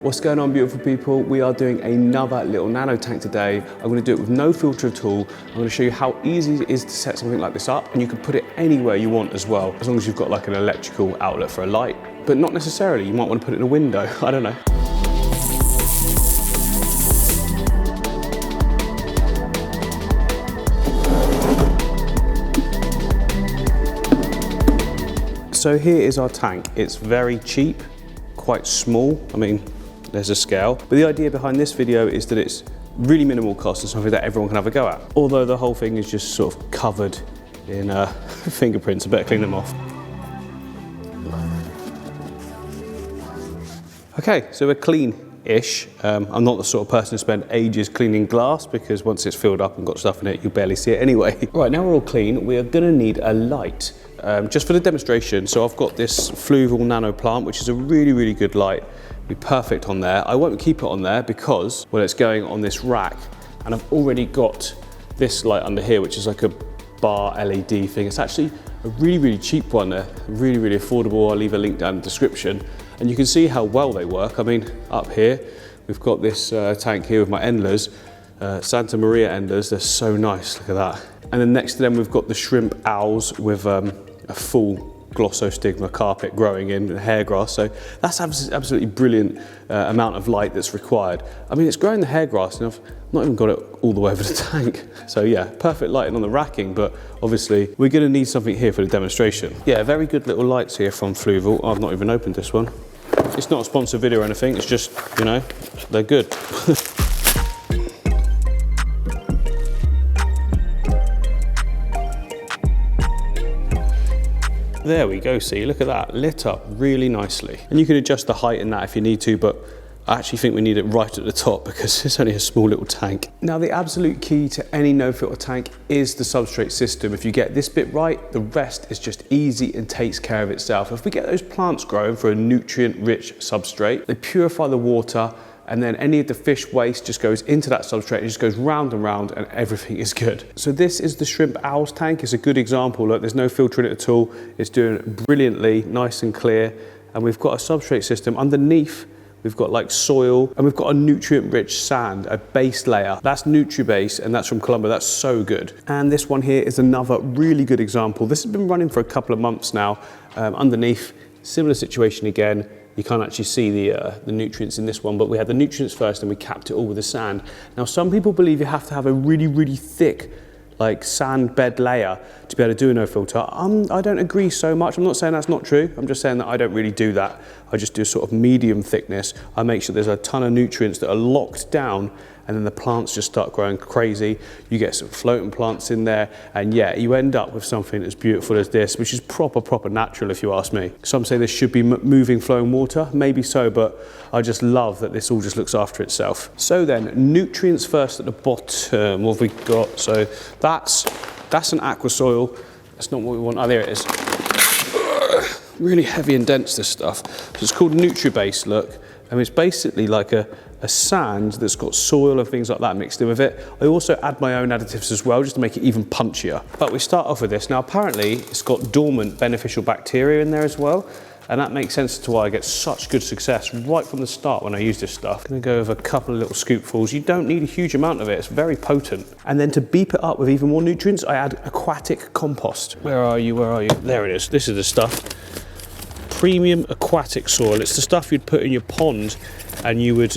What's going on, beautiful people? We are doing another little nano tank today. I'm going to do it with no filter at all. I'm going to show you how easy it is to set something like this up, and you can put it anywhere you want as well, as long as you've got like an electrical outlet for a light. But not necessarily, you might want to put it in a window, I don't know. So here is our tank. It's very cheap, quite small. I mean, there's a scale. But the idea behind this video is that it's really minimal cost and something that everyone can have a go at. Although the whole thing is just sort of covered in fingerprints. I better clean them off. Okay, so we're clean-ish. I'm not the sort of person to spend ages cleaning glass because once it's filled up and got stuff in it, you barely see it anyway. Right, now we're all clean, we are gonna need a light. Just for the demonstration, so I've got this Fluval Nano plant, which is a really, really good light. Be perfect on there. I won't keep it on there because, well, it's going on this rack, and I've already got this light under here, which is like a bar LED thing. It's actually a really, really cheap one. They're really, really affordable. I'll leave a link down in the description. And you can see how well they work. I mean, up here, we've got this tank here with my endlers, Santa Maria endlers. They're so nice, look at that. And then next to them, we've got the shrimp owls with a full glossostigma carpet growing in and hair grass. So that's absolutely brilliant amount of light that's required. I mean, it's growing the hair grass and I've not even got it all the way over the tank. So yeah, perfect lighting on the racking, but obviously we're gonna need something here for the demonstration. Yeah, very good little lights here from Fluval. I've not even opened this one. It's not a sponsored video or anything, it's just, you know, they're good. There we go, see, look at that, lit up really nicely. And you can adjust the height in that if you need to, but I actually think we need it right at the top because it's only a small little tank. Now, the absolute key to any no filter tank is the substrate system. If you get this bit right, the rest is just easy and takes care of itself. If we get those plants growing for a nutrient-rich substrate, they purify the water, and then any of the fish waste just goes into that substrate, it just goes round and round and everything is good. So this is the shrimp owls tank. It's a good example. Look, there's no filter in it at all. It's doing brilliantly, nice and clear. And we've got a substrate system underneath. We've got like soil and we've got a nutrient-rich sand, a base layer. That's NutriBase and that's from Colombia. That's so good. And this one here is another really good example. This has been running for a couple of months now. Underneath, similar situation again. You can't actually see the nutrients in this one, but we had the nutrients first and we capped it all with the sand. Now, some people believe you have to have a really, really thick, like sand bed layer to be able to do a no filter. I don't agree so much. I'm not saying that's not true. I'm just saying that I don't really do that. I just do sort of medium thickness. I make sure there's a ton of nutrients that are locked down and then the plants just start growing crazy. You get some floating plants in there, and yeah, you end up with something as beautiful as this, which is proper natural if you ask me. Some say this should be moving flowing water, maybe so, but I just love that this all just looks after itself. So then, nutrients first at the bottom, what have we got? So that's an aqua soil. That's not what we want. Oh, there it is. Really heavy and dense, this stuff. So it's called NutriBase, look. I mean, it's basically like a sand that's got soil and things like that mixed in with it. I also add my own additives as well, just to make it even punchier. But we start off with this. Now, apparently, it's got dormant beneficial bacteria in there as well. And that makes sense to why I get such good success right from the start when I use this stuff. I'm gonna go with a couple of little scoopfuls. You don't need a huge amount of it, it's very potent. And then to beef it up with even more nutrients, I add aquatic compost. Where are you, where are you? There it is, this is the stuff. Premium aquatic soil. It's the stuff you'd put in your pond and you would,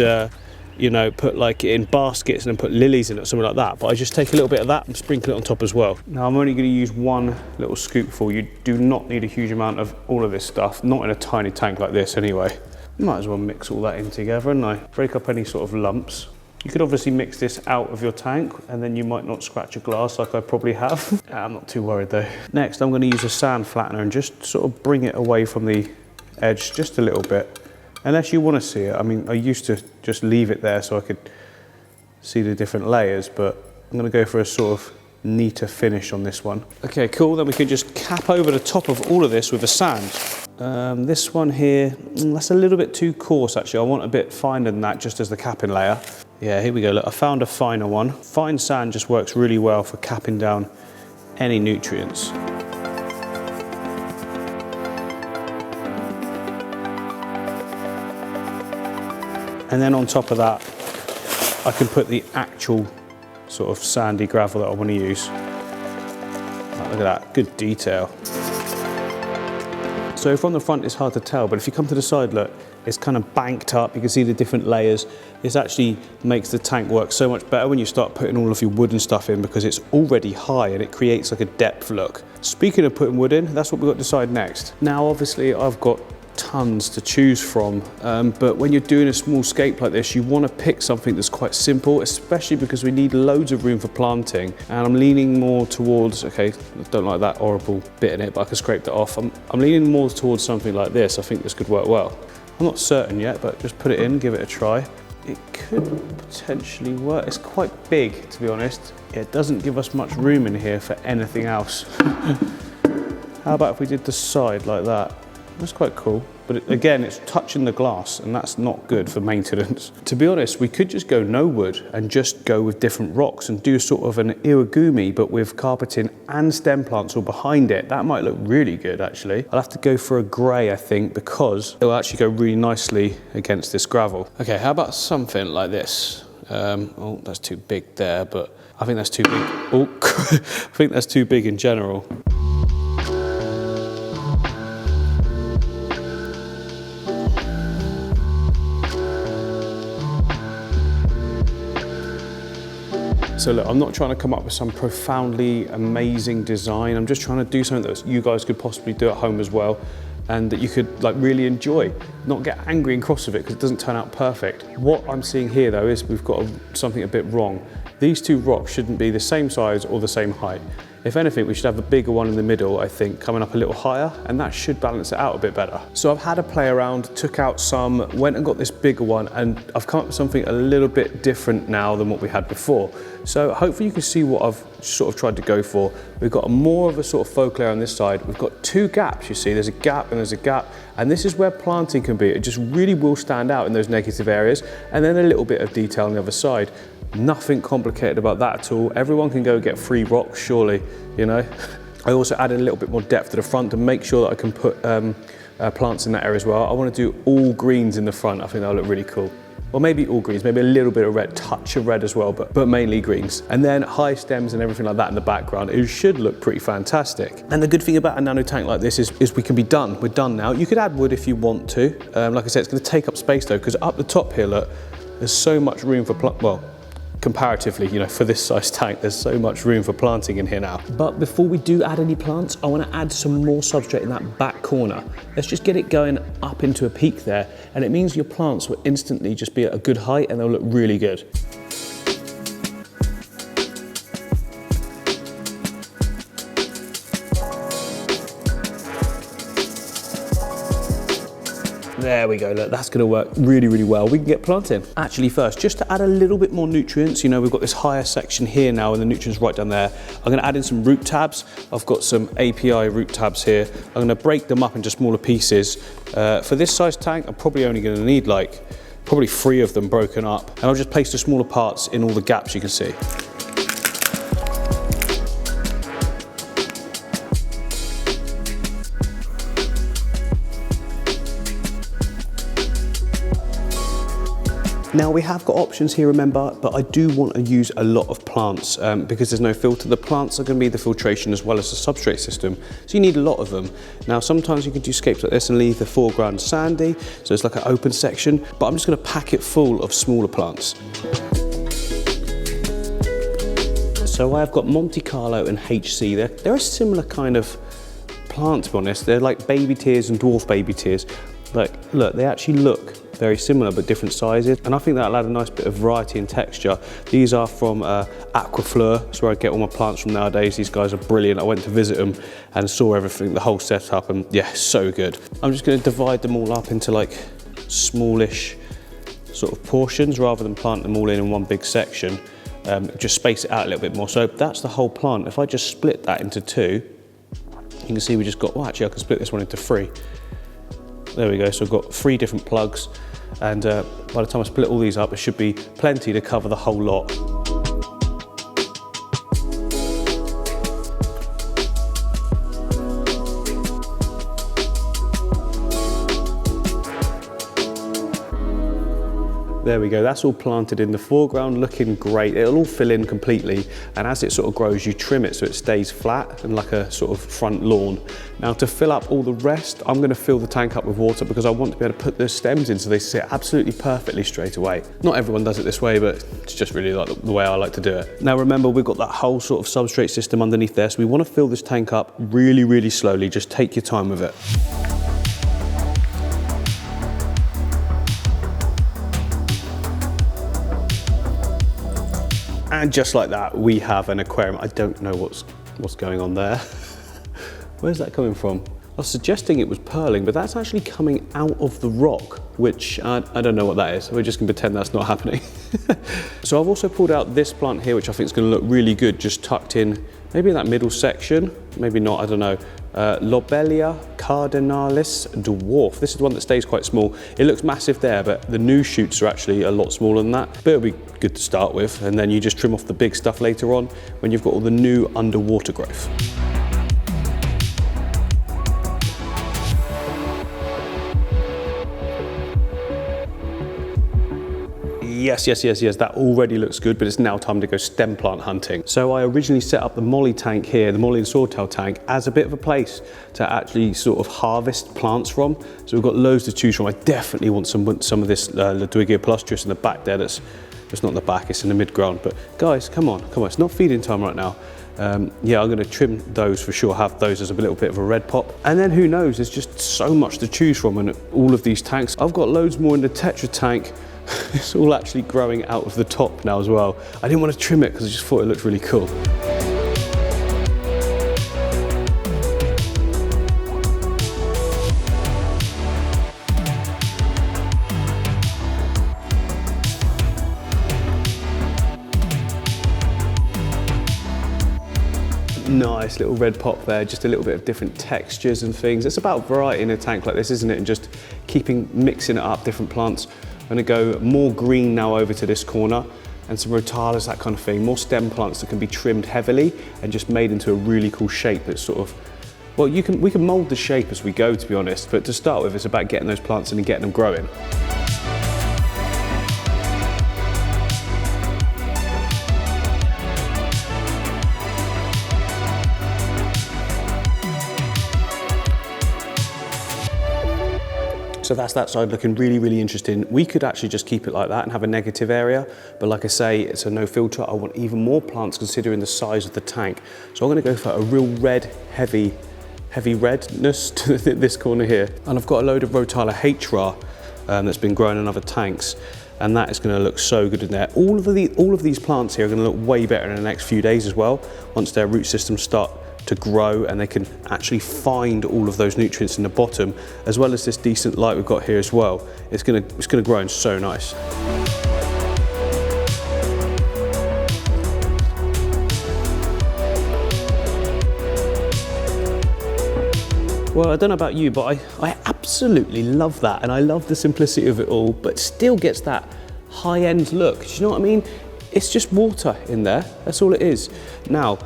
you know, put like in baskets and then put lilies in it or something like that. But I just take a little bit of that and sprinkle it on top as well. Now I'm only going to use one little scoopful. You do not need a huge amount of all of this stuff, not in a tiny tank like this anyway. Might as well mix all that in together and I break up any sort of lumps. You could obviously mix this out of your tank and then you might not scratch a glass like I probably have. I'm not too worried though. Next, I'm going to use a sand flattener and just sort of bring it away from the edge just a little bit. Unless you want to see it. I mean, I used to just leave it there so I could see the different layers, but I'm going to go for a sort of neater finish on this one. Okay, cool. Then we can just cap over the top of all of this with the sand. This one here, that's a little bit too coarse actually. I want a bit finer than that just as the capping layer. Yeah, here we go. Look, I found a finer one. Fine sand just works really well for capping down any nutrients. And then on top of that, I can put the actual sort of sandy gravel that I want to use. Look at that, good detail. So from the front it's hard to tell, but if you come to the side, look, it's kind of banked up. You can see the different layers. This actually makes the tank work so much better when you start putting all of your wooden stuff in, because it's already high and it creates like a depth look. Speaking of putting wood in, that's what we've got to decide next. Now, obviously I've got tons to choose from, but when you're doing a small scape like this, you want to pick something that's quite simple, especially because we need loads of room for planting. And I'm leaning more towards, okay, I don't like that horrible bit in it, but I can scrape that off. I'm leaning more towards something like this. I think this could work well. I'm not certain yet, but just put it in, give it a try. It could potentially work. It's quite big, to be honest. It doesn't give us much room in here for anything else. How about if we did the side like that? That's quite cool, but again, it's touching the glass and that's not good for maintenance. To be honest, we could just go no wood and just go with different rocks and do sort of an irigumi, but with carpeting and stem plants all behind it. That might look really good, actually. I'll have to go for a grey, I think, because it'll actually go really nicely against this gravel. Okay, how about something like this? Oh, that's too big there, but I think that's too big. Oh, I think that's too big in general. So look, I'm not trying to come up with some profoundly amazing design. I'm just trying to do something that you guys could possibly do at home as well, and that you could like really enjoy, not get angry and cross with it because it doesn't turn out perfect. What I'm seeing here though is we've got something a bit wrong. These two rocks shouldn't be the same size or the same height. If anything, we should have a bigger one in the middle, I think, coming up a little higher, and that should balance it out a bit better. So I've had a play around, took out some, went and got this bigger one, and I've come up with something a little bit different now than what we had before. So hopefully you can see what I've sort of tried to go for. We've got more of a sort of faux layer on this side. We've got two gaps, you see, there's a gap and there's a gap, and this is where planting can be. It just really will stand out in those negative areas, and then a little bit of detail on the other side. Nothing complicated about that at all. Everyone can go get free rocks, surely, you know. I also added a little bit more depth to the front to make sure that I can put plants in that area as well. I want to do all greens in the front. I think that'll look really cool. Or maybe all greens, maybe a little bit of red, touch of red as well, but mainly greens. And then high stems and everything like that in the background. It should look pretty fantastic. And the good thing about a nano tank like this is we can be done. We're done now. You could add wood if you want to. Like I said, it's going to take up space though, because up the top here, look, there's so much room for comparatively, you know, for this size tank, there's so much room for planting in here now. But before we do add any plants, I want to add some more substrate in that back corner. Let's just get it going up into a peak there, and it means your plants will instantly just be at a good height and they'll look really good. There we go, look, that's gonna work really, really well. We can get planting. Actually first, just to add a little bit more nutrients, you know, we've got this higher section here now and the nutrients right down there. I'm gonna add in some root tabs. I've got some API root tabs here. I'm gonna break them up into smaller pieces. For this size tank, I'm probably only gonna need probably 3 of them broken up. And I'll just place the smaller parts in all the gaps you can see. Now we have got options here, remember, but I do want to use a lot of plants because there's no filter. The plants are going to be the filtration as well as the substrate system, so you need a lot of them. Now sometimes you can do scapes like this and leave the foreground sandy, so it's like an open section, but I'm just going to pack it full of smaller plants. So I've got Monte Carlo and HC. They're a similar kind of plant, to be honest. They're like baby tears and dwarf baby tears. Like, look, they actually look very similar but different sizes, and I think that'll add a nice bit of variety and texture. These are from Aquafleur. That's where I get all my plants from nowadays. These guys are brilliant. I went to visit them and saw everything, the whole setup, and yeah, so good. I'm just going to divide them all up into like smallish sort of portions rather than plant them all in one big section. Just space it out a little bit more. So that's the whole plant. If I just split that into 2, you can see we just got, well, actually I can split this one into 3. There we go, so I've got 3 different plugs, and by the time I split all these up, it should be plenty to cover the whole lot. There we go, that's all planted in the foreground, looking great. It'll all fill in completely, and as it sort of grows, you trim it so it stays flat and like a sort of front lawn. Now to fill up all the rest, I'm gonna fill the tank up with water because I want to be able to put the stems in so they sit absolutely perfectly straight away. Not everyone does it this way, but it's just really like the way I like to do it. Now remember, we've got that whole sort of substrate system underneath there, so we wanna fill this tank up really, really slowly. Just take your time with it. And just like that, we have an aquarium. I don't know what's going on there. Where's that coming from? I was suggesting it was purling, but that's actually coming out of the rock, which I don't know what that is. We're just gonna pretend that's not happening. So I've also pulled out this plant here, which I think is gonna look really good, just tucked in, maybe in that middle section, maybe not, I don't know. Lobelia cardinalis dwarf. This is the one that stays quite small. It looks massive there, but the new shoots are actually a lot smaller than that. But it'll be good to start with, and then you just trim off the big stuff later on when you've got all the new underwater growth. Yes, that already looks good, but it's now time to go stem plant hunting. So I originally set up the molly tank here, the molly and swordtail tank, as a bit of a place to actually sort of harvest plants from. So we've got loads to choose from. I definitely want some of this Ludwigia palustris in the back there. It's not in the back, it's in the mid-ground. But guys, come on, it's not feeding time right now. Yeah, I'm gonna trim those for sure, have those as a little bit of a red pop. And then who knows, there's just so much to choose from in all of these tanks. I've got loads more in the Tetra tank. It's all actually growing out of the top now as well. I didn't want to trim it because I just thought it looked really cool. Nice little red pop there, just a little bit of different textures and things. It's about variety in a tank like this, isn't it? And just mixing it up, different plants. I'm gonna go more green now over to this corner, and some rotalas, that kind of thing. More stem plants that can be trimmed heavily and just made into a really cool shape that's sort of, well, we can mold the shape as we go, to be honest, but to start with, it's about getting those plants in and getting them growing. So that's that side looking really, really interesting. We could actually just keep it like that and have a negative area, but like I say, it's a no filter. I want even more plants considering the size of the tank. So I'm gonna go for a real red, heavy redness to this corner here. And I've got a load of Rotala hra that's been grown in other tanks, and that is gonna look so good in there. All of these plants here are gonna look way better in the next few days as well, once their root systems start to grow and they can actually find all of those nutrients in the bottom, as well as this decent light we've got here as well. It's gonna grow in so nice. Well, I don't know about you, but I absolutely love that, and I love the simplicity of it all, but still gets that high-end look. Do you know what I mean? It's just water in there, that's all it is. Now,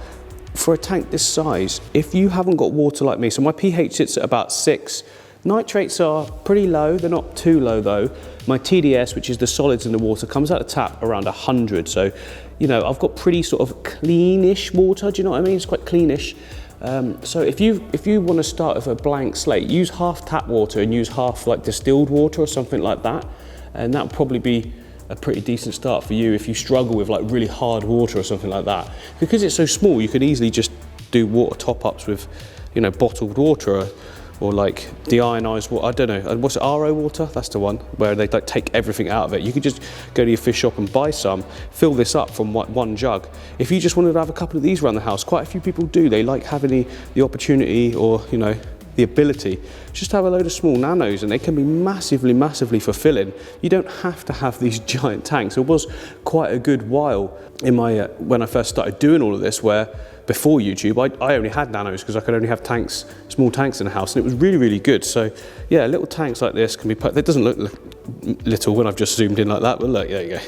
for a tank this size, if you haven't got water like me, so my pH sits at about 6. Nitrates are pretty low, they're not too low though. My TDS, which is the solids in the water, comes out of the tap around 100. So, you know, I've got pretty sort of cleanish water, do you know what I mean? It's quite cleanish. So if you want to start with a blank slate, use half tap water and use half like distilled water or something like that. And that'll probably be a pretty decent start for you if you struggle with like really hard water or something like that. Because it's so small, you could easily just do water top-ups with, you know, bottled water or like deionized water. I don't know, what's it, RO water? That's the one, where they like take everything out of it. You could just go to your fish shop and buy some, fill this up from one jug. If you just wanted to have a couple of these around the house, quite a few people do. They like having the opportunity, or, you know, the ability just to have a load of small nanos, and they can be massively, massively fulfilling. You don't have to have these giant tanks. It was quite a good while in my, when I first started doing all of this, where before YouTube, I only had nanos because I could only have tanks, small tanks in the house, and it was really, really good. So yeah, little tanks like this can be put, it doesn't look little when I've just zoomed in like that, but look, there you go.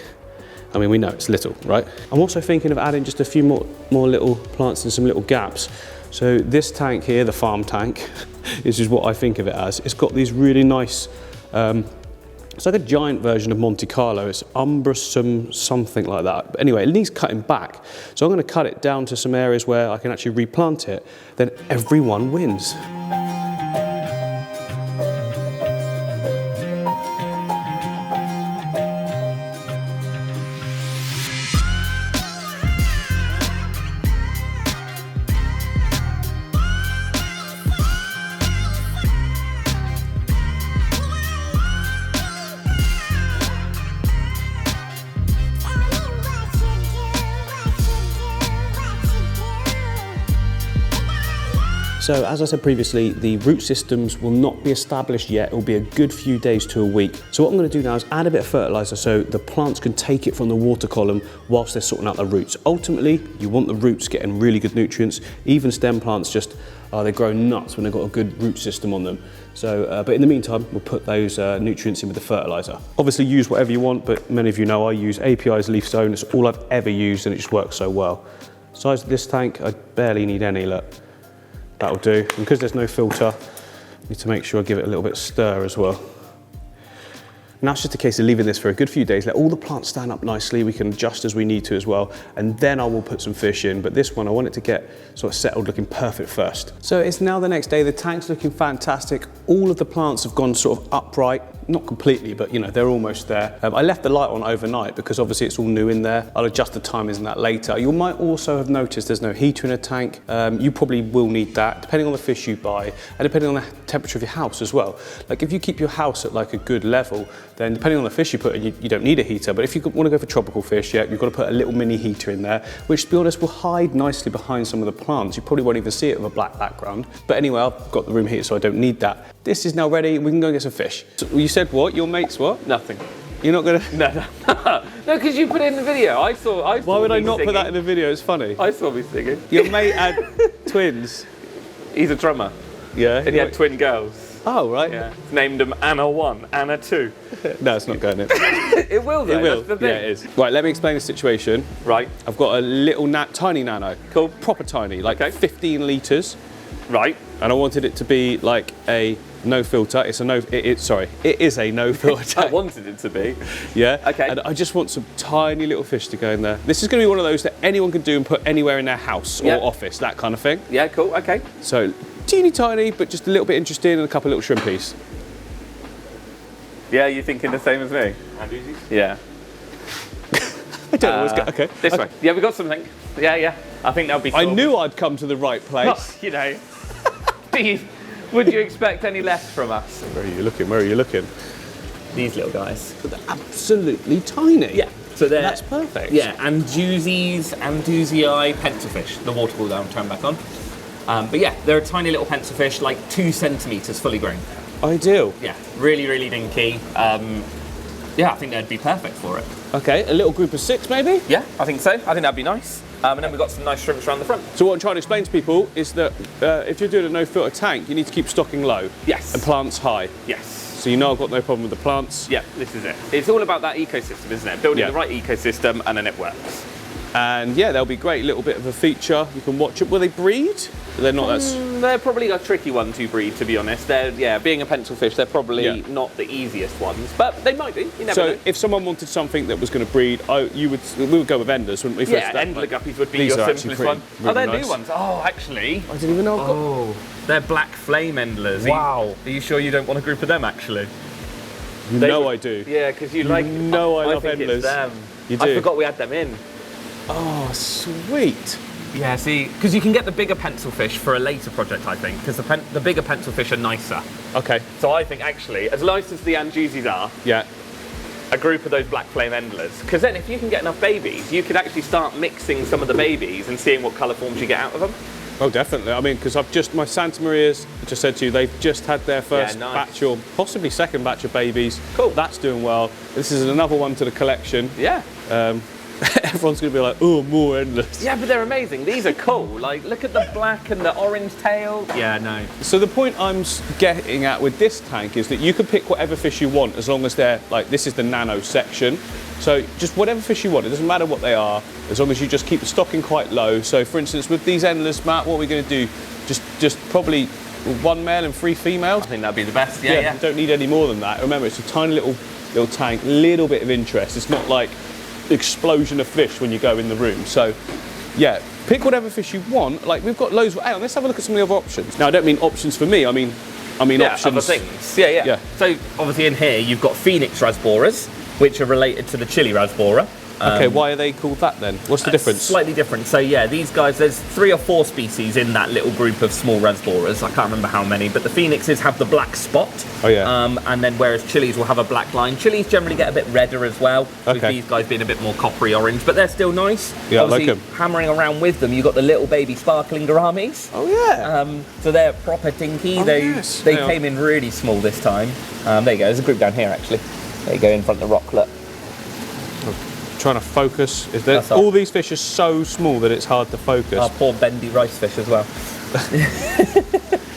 I mean, we know it's little, right? I'm also thinking of adding just a few more little plants in some little gaps. So this tank here, the farm tank, this is what I think of it as. It's got these really nice It's like a giant version of Monte Carlo. It's umbrosum, something like that. But anyway, it needs cutting back. So I'm going to cut it down to some areas where I can actually replant it. Then everyone wins. So as I said previously, the root systems will not be established yet. It will be a good few days to a week. So what I'm going to do now is add a bit of fertilizer so the plants can take it from the water column whilst they're sorting out the roots. Ultimately, you want the roots getting really good nutrients. Even stem plants just, they grow nuts when they've got a good root system on them. So, but in the meantime, we'll put those nutrients in with the fertilizer. Obviously use whatever you want, but many of you know I use API's leaf stone. It's all I've ever used and it just works so well. Size of this tank, I barely need any, look. That'll do. And because there's no filter, I need to make sure I give it a little bit of stir as well. Now it's just a case of leaving this for a good few days, let all the plants stand up nicely, we can adjust as we need to as well, and then I will put some fish in, but this one I want it to get sort of settled, looking perfect first. So it's now the next day, the tank's looking fantastic, all of the plants have gone sort of upright, not completely, but you know, they're almost there. I left the light on overnight because obviously it's all new in there. I'll adjust the timings and that later. You might also have noticed there's no heater in a tank. You probably will need that, depending on the fish you buy, and depending on the temperature of your house as well. Like if you keep your house at like a good level, then depending on the fish you put in, you don't need a heater. But if you want to go for tropical fish, yeah, you've got to put a little mini heater in there, which to be honest will hide nicely behind some of the plants. You probably won't even see it with a black background. But anyway, I've got the room heater, so I don't need that. This is now ready, we can go and get some fish. So you said what? Your mate's what? Nothing. You're not gonna? No, because you put it in the video. I saw Why would I not singing. put that in the video? It's funny. I saw me singing. Your mate had twins. He's a drummer. Yeah. And he had twin girls. Oh, right. Yeah. Named them Anna 1, Anna 2. No, it's not going in. It will though, It will. that's the thing. Yeah, it is. Right, let me explain the situation. Right. I've got a little tiny Nano. Cool. Proper tiny, like Okay. 15 litres. Right. And I wanted it to be like a no filter. It is a no filter tank. I wanted it to be. Yeah. Okay. And I just want some tiny little fish to go in there. This is going to be one of those that anyone can do and put anywhere in their house or office, that kind of thing. Yeah, cool, okay. So teeny tiny, but just a little bit interesting, and a couple of little shrimpies. Yeah, you thinking the same as me? Yeah. I don't know what's going. Okay. This way. Yeah, we got something. Yeah. I think that'll be I sorted. knew I'd come to the right place. You know. Would you expect any less from us? Where are you looking? Where are you looking? These little guys. But they're absolutely tiny. Yeah. So that's perfect. Yeah, Anduzii pencilfish. The water will now turn back on. But yeah, they're a tiny little pencilfish, like 2 centimetres fully grown. Ideal. Yeah, really, really dinky. Yeah, I think they'd be perfect for it. Okay, a little group of 6 maybe? Yeah, I think so. I think that'd be nice. And then we've got some nice shrimps around the front. So what I'm trying to explain to people is that if you're doing a no-filter tank, you need to keep stocking low. Yes. And plants high. Yes. So you know I've got no problem with the plants. Yeah, this is it. It's all about that ecosystem, isn't it? Building the right ecosystem and then it works. And yeah, they'll be great, little bit of a feature. You can watch it. Will they breed? They're not They're probably a tricky one to breed, to be honest. They're, being a pencil fish, they're probably not the easiest ones, but they might be. You never know. So if someone wanted something that was going to breed, we would go with enders, wouldn't we? Yeah, Endler guppies would be your simplest one. Really they're nice. new ones. Oh, actually. I didn't even know I've got... Oh, they're black flame endlers. Wow. Are you sure you don't want a group of them, actually? You know I do. Yeah, because you like... No, I love think endlers. It's them. You do? I forgot we had them in. Oh, sweet. Yeah, see, because you can get the bigger pencil fish for a later project, I think, because the bigger pencil fish are nicer. Okay. So I think, actually, as nice as the Anduzis are, a group of those black flame endlers, because then if you can get enough babies, you could actually start mixing some of the babies and seeing what colour forms you get out of them. Oh, definitely. I mean, because my Santa Marias, I just said to you, they've just had their first batch or possibly second batch of babies. Cool. That's doing well. This is another one to the collection. Yeah. Everyone's going to be like, oh, more endless. Yeah, but they're amazing. These are cool. Like, look at the black and the orange tail. Yeah, no. So the point I'm getting at with this tank is that you can pick whatever fish you want as long as they're, like, this is the Nano section. So just whatever fish you want, it doesn't matter what they are, as long as you just keep the stocking quite low. So for instance, with these endless, Matt, what are we going to do? Just probably 1 male and 3 females? I think that'd be the best, yeah. You don't need any more than that. Remember, it's a tiny little little tank, little bit of interest. It's not like explosion of fish when you go in the room. So yeah, pick whatever fish you want. Like we've got loads. Hang on, let's have a look at some of the other options. Now I don't mean options for me. I mean options. Other things. Yeah. So obviously in here you've got Phoenix rasboras, which are related to the Chile rasbora. Okay, why are they called that then? What's the difference? Slightly different. So yeah, these guys, there's 3 or 4 species in that little group of small rasboras. I can't remember how many, but the Phoenixes have the black spot. Oh yeah. And then whereas Chiles will have a black line. Chiles generally get a bit redder as well, with these guys being a bit more coppery orange, but they're still nice. Yeah, obviously, I like them. Hammering around with them, you've got the little baby sparkling gouramis. Oh yeah. So they're proper tinky. Oh, they yes. they came in really small this time. There you go, there's a group down here actually. There you go, in front of the rock, look. Trying to focus. All these fish are so small that it's hard to focus. Our poor bendy rice fish as well.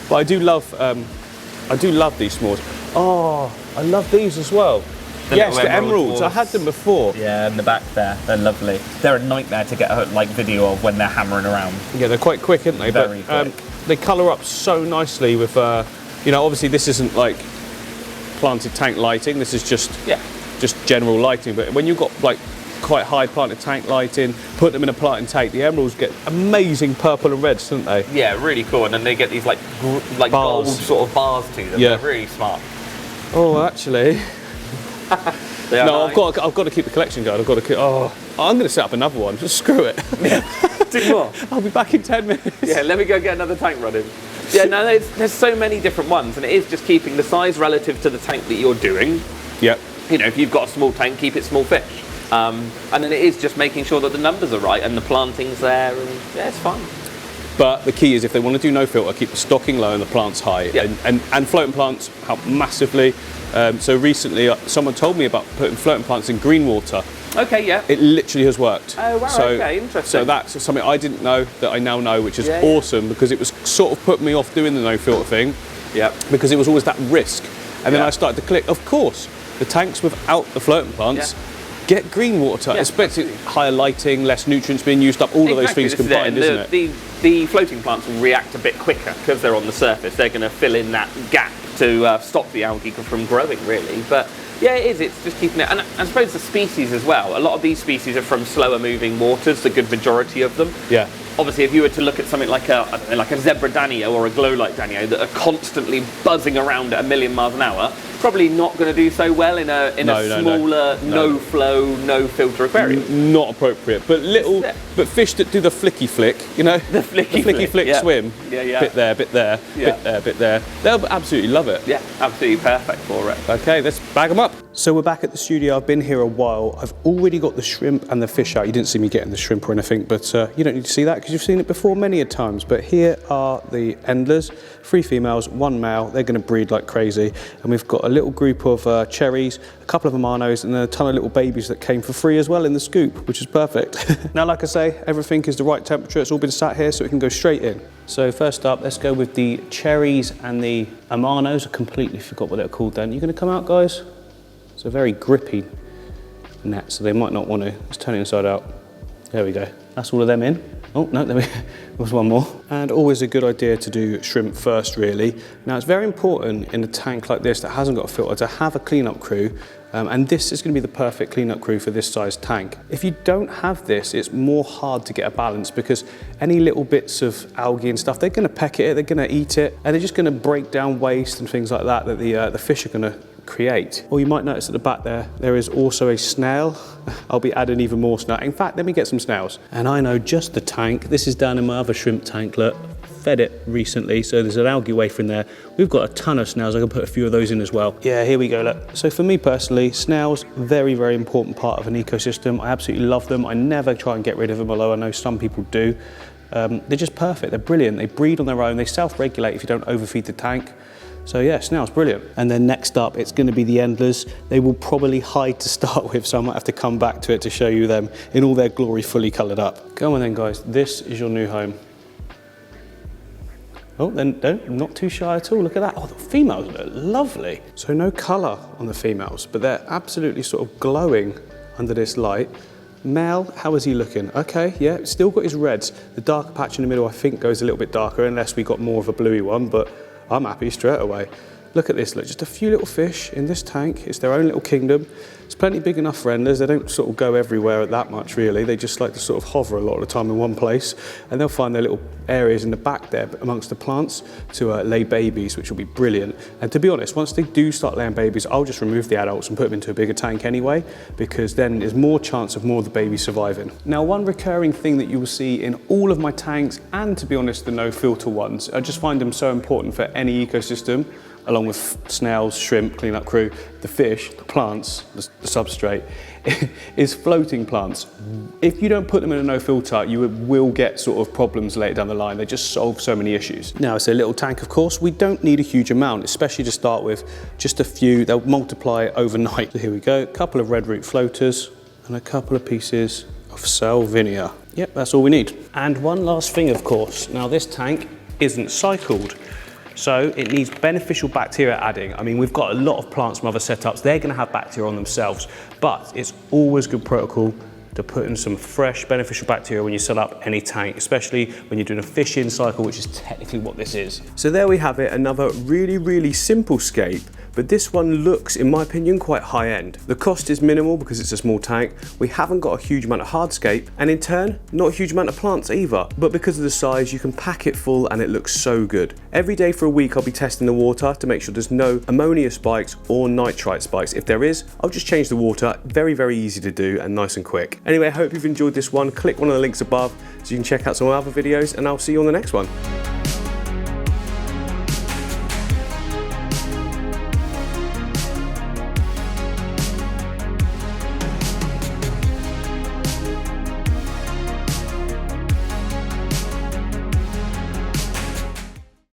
But I do love these smalls. Oh, I love these as well. Yes, the emeralds. I had them before. Yeah, in the back there, they're lovely. They're a nightmare to get a video of when they're hammering around. Yeah, they're quite quick, aren't they? Very quick. They colour up so nicely with, obviously this isn't like planted tank lighting. This is just general lighting. But when you've got like quite high planted tank lighting, put them in a planted tank, the emeralds get amazing purple and reds, don't they? Yeah, really cool. And then they get these like gold sort of bars to them. Yeah. They're really smart. Oh, actually. No, nice. I've got to keep the collection going. I'm going to set up another one. Just screw it. Do more. I'll be back in 10 minutes. Yeah, let me go get another tank running. Yeah, no, there's so many different ones, and it is just keeping the size relative to the tank that you're doing. Yep. You know, if you've got a small tank, keep it small fish. And then it is just making sure that the numbers are right and the planting's there, and yeah, it's fun. But the key is if they want to do no filter, keep the stocking low and the plants high. Yeah. And floating plants help massively. So recently, someone told me about putting floating plants in green water. Okay, yeah. It literally has worked. Oh, wow, okay, interesting. So that's something I didn't know that I now know, which is awesome, because it was sort of put me off doing the no filter thing. Yeah. Because it was always that risk. And then I started to click, of course, the tanks without the floating plants, get green water, especially higher lighting, less nutrients being used up, all of those things combined, isn't it? The floating plants will react a bit quicker because they're on the surface. They're going to fill in that gap to stop the algae from growing, really. But yeah, it is. It's just keeping it. And I suppose the species as well. A lot of these species are from slower moving waters, the good majority of them. Yeah. Obviously, if you were to look at something like a zebra danio or a glow light danio that are constantly buzzing around at 1,000,000 miles an hour, probably not going to do so well in a smaller, no flow, no filter aquarium. Not appropriate, but fish that do the flicky flick, you know, the flicky flick swim. Yeah. Bit there, bit there, bit there. They'll absolutely love it. Yeah, absolutely perfect for it. Okay, let's bag them up. So we're back at the studio. I've been here a while. I've already got the shrimp and the fish out. You didn't see me getting the shrimp or anything, but you don't need to see that because you've seen it before many a times. But here are the endlers, 3 females, 1 male. They're going to breed like crazy. And we've got a little group of cherries, a couple of amanos, and then a ton of little babies that came for free as well in the scoop, which is perfect. Now, like I say, everything is the right temperature. It's all been sat here so it can go straight in. So first up, let's go with the cherries and the amanos. I completely forgot what they're called then. You going to come out, guys? It's a very grippy net, so they might not want to. Let's turn it inside out. There we go. That's all of them in. Oh, no, there was one more. And always a good idea to do shrimp first, really. Now, it's very important in a tank like this that hasn't got a filter to have a cleanup crew. And this is going to be the perfect cleanup crew for this size tank. If you don't have this, it's more hard to get a balance because any little bits of algae and stuff, they're going to peck at it, they're going to eat it, and they're just going to break down waste and things like that the fish are going to create. Or you might notice at the back there is also a snail. I'll be adding even more snail. In fact, let me get some snails. And I know just the tank. This is down in my other shrimp tank. Look, fed it recently, so there's an algae wafer in there. We've got a ton of snails. I can put a few of those in as well. Yeah, here we go, look. So for me personally, snails, very, very important part of an ecosystem. I absolutely love them. I never try and get rid of them, although I know some people do. They're just perfect. They're brilliant. They breed on their own. They self-regulate if you don't overfeed the tank. So yeah, snail's brilliant. And then next up, it's going to be the endlers. They will probably hide to start with, so I might have to come back to it to show you them in all their glory, fully coloured up. Go on then, guys. This is your new home. Oh, then not too shy at all. Look at that. Oh, the females look lovely. So no colour on the females, but they're absolutely sort of glowing under this light. Male, how is he looking? Okay, yeah, still got his reds. The darker patch in the middle, I think, goes a little bit darker, unless we got more of a bluey one, but I'm happy straight away. Look at this, look, just a few little fish in this tank. It's their own little kingdom. It's plenty big enough for enders. They don't sort of go everywhere that much really. They just like to sort of hover a lot of the time in one place, and they'll find their little areas in the back there amongst the plants to lay babies, which will be brilliant. And to be honest, once they do start laying babies, I'll just remove the adults and put them into a bigger tank anyway, because then there's more chance of more of the babies surviving. Now, one recurring thing that you will see in all of my tanks, and to be honest, the no filter ones, I just find them so important for any ecosystem, along with snails, shrimp, cleanup crew, the fish, the plants, the substrate, is floating plants. If you don't put them in a no filter, you will get sort of problems later down the line. They just solve so many issues. Now, it's a little tank, of course. We don't need a huge amount, especially to start with, just a few. They'll multiply overnight. So here we go, a couple of red root floaters and a couple of pieces of salvinia. Yep, that's all we need. And one last thing, of course. Now, this tank isn't cycled, so it needs beneficial bacteria adding. I mean, we've got a lot of plants from other setups. They're gonna have bacteria on themselves, but it's always good protocol to put in some fresh beneficial bacteria when you set up any tank, especially when you're doing a fish-in cycle, which is technically what this is. So there we have it, another really, really simple scape, but this one looks, in my opinion, quite high-end. The cost is minimal because it's a small tank. We haven't got a huge amount of hardscape, and in turn, not a huge amount of plants either. But because of the size, you can pack it full and it looks so good. Every day for a week, I'll be testing the water to make sure there's no ammonia spikes or nitrite spikes. If there is, I'll just change the water. Very, very easy to do and nice and quick. Anyway, I hope you've enjoyed this one. Click one of the links above so you can check out some other videos, and I'll see you on the next one.